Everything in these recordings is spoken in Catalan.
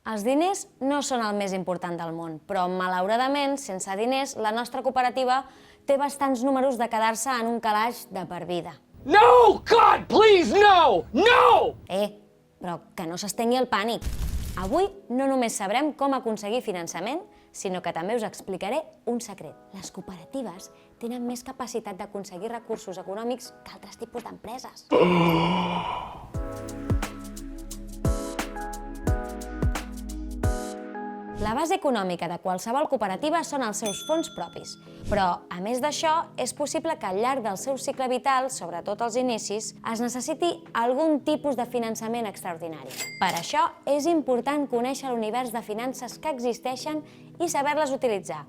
Els diners no són el més important del món, però malauradament, sense diners, la nostra cooperativa té bastants números de quedar-se en un calaix de per vida. No! God, please, no! No! Però que no s'estengui el pànic. Avui no només sabrem com aconseguir finançament, sinó que també us explicaré un secret. Les cooperatives tenen més capacitat d'aconseguir recursos econòmics que altres tipus d'empreses. La base econòmica de qualsevol cooperativa són els seus fons propis, però, a més d'això, és possible que al llarg del seu cicle vital, sobretot als inicis, es necessiti algun tipus de finançament extraordinari. Per això, és important conèixer l'univers de finances que existeixen i saber-les utilitzar,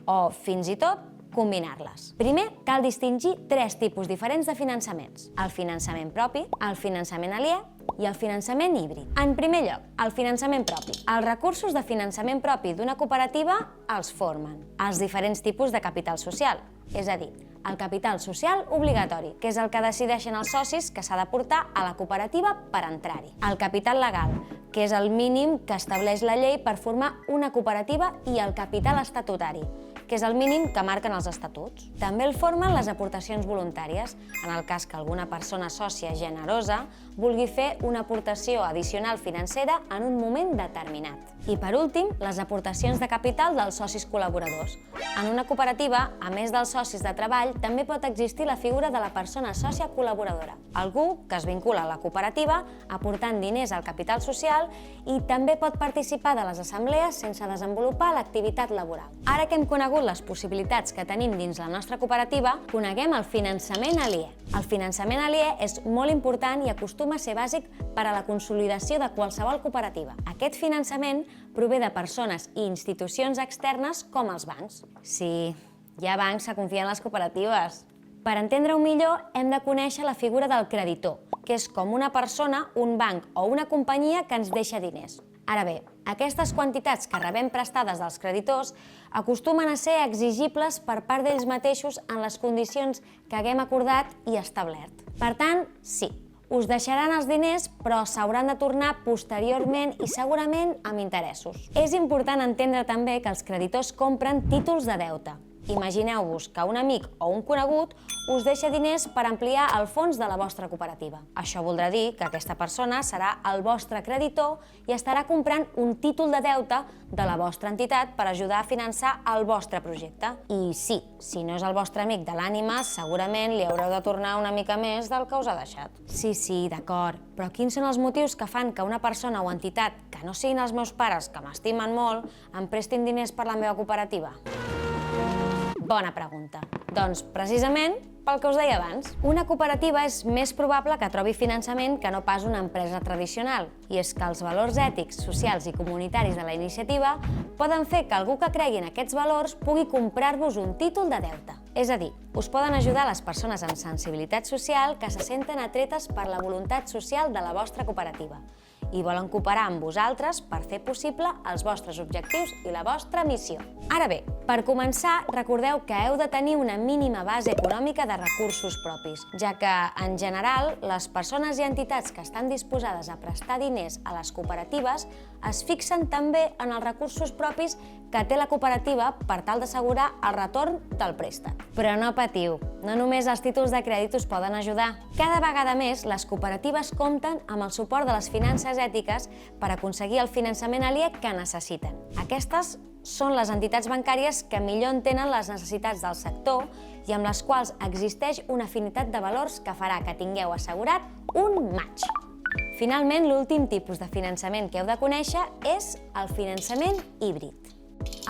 o, fins i tot, combinar-les. Primer, cal distingir tres tipus diferents de finançaments: el finançament propi, el finançament aliè i el finançament híbrid. En primer lloc, el finançament propi. Els recursos de finançament propi d'una cooperativa els formen els diferents tipus de capital social, és a dir, el capital social obligatori, que és el que decideixen els socis que s'ha d'aportar a la cooperativa per entrar-hi. El capital legal, que és el mínim que estableix la llei per formar una cooperativa, i el capital estatutari, que és el mínim que marquen els estatuts. També el formen les aportacions voluntàries, en el cas que alguna persona sòcia generosa vulgui fer una aportació addicional financera en un moment determinat. I per últim, les aportacions de capital dels socis col·laboradors. En una cooperativa, a més dels socis de treball, també pot existir la figura de la persona sòcia col·laboradora, algú que es vincula a la cooperativa aportant diners al capital social i també pot participar de les assemblees sense desenvolupar l'activitat laboral. Ara que hem conegut les possibilitats que tenim dins la nostra cooperativa, coneguem el finançament aliè. El finançament aliè és molt important i acostuma a ser bàsic per a la consolidació de qualsevol cooperativa. Aquest finançament prové de persones i institucions externes com els bancs. Sí, hi ha bancs que confien en les cooperatives. Per entendre-ho millor, hem de conèixer la figura del creditor, que és com una persona, un banc o una companyia que ens deixa diners. Ara bé, aquestes quantitats que rebem prestades dels creditors acostumen a ser exigibles per part d'ells mateixos en les condicions que haguem acordat i establert. Per tant, sí, us deixaran els diners, però s'hauran de tornar posteriorment i segurament amb interessos. És important entendre també que els creditors compren títols de deute. Imagineu-vos que un amic o un conegut us deixa diners per ampliar el fons de la vostra cooperativa. Això voldrà dir que aquesta persona serà el vostre creditor i estarà comprant un títol de deute de la vostra entitat per ajudar a finançar el vostre projecte. I sí, si no és el vostre amic de l'ànima, segurament li haureu de tornar una mica més del que us ha deixat. Sí, d'acord, però quins són els motius que fan que una persona o entitat que no siguin els meus pares, que m'estimen molt, em prestin diners per la meva cooperativa? Bona pregunta. Doncs, precisament, pel que us deia abans. Una cooperativa és més probable que trobi finançament que no pas una empresa tradicional. I és que els valors ètics, socials i comunitaris de la iniciativa poden fer que algú que cregui en aquests valors pugui comprar-vos un títol de deute. És a dir, us poden ajudar les persones amb sensibilitat social que se senten atretes per la voluntat social de la vostra cooperativa i volen cooperar amb vosaltres per fer possible els vostres objectius i la vostra missió. Ara bé, per començar, recordeu que heu de tenir una mínima base econòmica de recursos propis, ja que, en general, les persones i entitats que estan disposades a prestar diners a les cooperatives es fixen també en els recursos propis que té la cooperativa per tal d'assegurar el retorn del préstec. Però no patiu, no només els títols de crèdit us poden ajudar. Cada vegada més, les cooperatives compten amb el suport de les finances ètiques per aconseguir el finançament aliè que necessiten. Aquestes són les entitats bancàries que millor entenen les necessitats del sector i amb les quals existeix una afinitat de valors que farà que tingueu assegurat un match. Finalment, l'últim tipus de finançament que heu de conèixer és el finançament híbrid.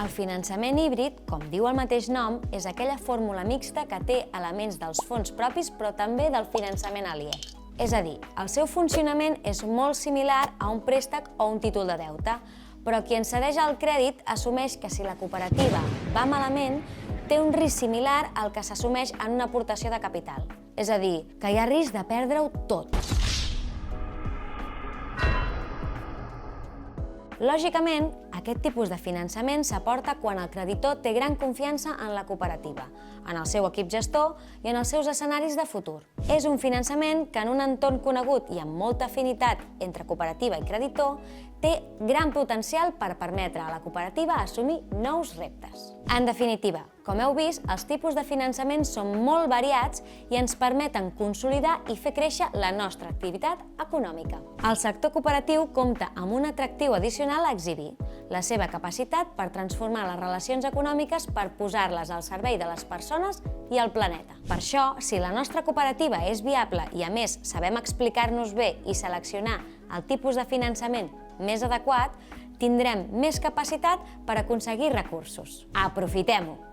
El finançament híbrid, com diu el mateix nom, és aquella fórmula mixta que té elements dels fons propis però també del finançament aliè. És a dir, el seu funcionament és molt similar a un préstec o un títol de deute, però qui en cedeix el crèdit assumeix que si la cooperativa va malament, té un risc similar al que s'assumeix en una aportació de capital. És a dir, que hi ha risc de perdre-ho tot. Lògicament, aquest tipus de finançament s'aporta quan el creditor té gran confiança en la cooperativa, en el seu equip gestor i en els seus escenaris de futur. És un finançament que en un entorn conegut i amb molta afinitat entre cooperativa i creditor té gran potencial per permetre a la cooperativa assumir nous reptes. En definitiva, com heu vist, els tipus de finançament són molt variats i ens permeten consolidar i fer créixer la nostra activitat econòmica. El sector cooperatiu compta amb un atractiu addicional a exhibir, la seva capacitat per transformar les relacions econòmiques per posar-les al servei de les persones i el planeta. Per això, si la nostra cooperativa és viable i a més sabem explicar-nos bé i seleccionar el tipus de finançament més adequat, tindrem més capacitat per aconseguir recursos. Aprofitem-ho!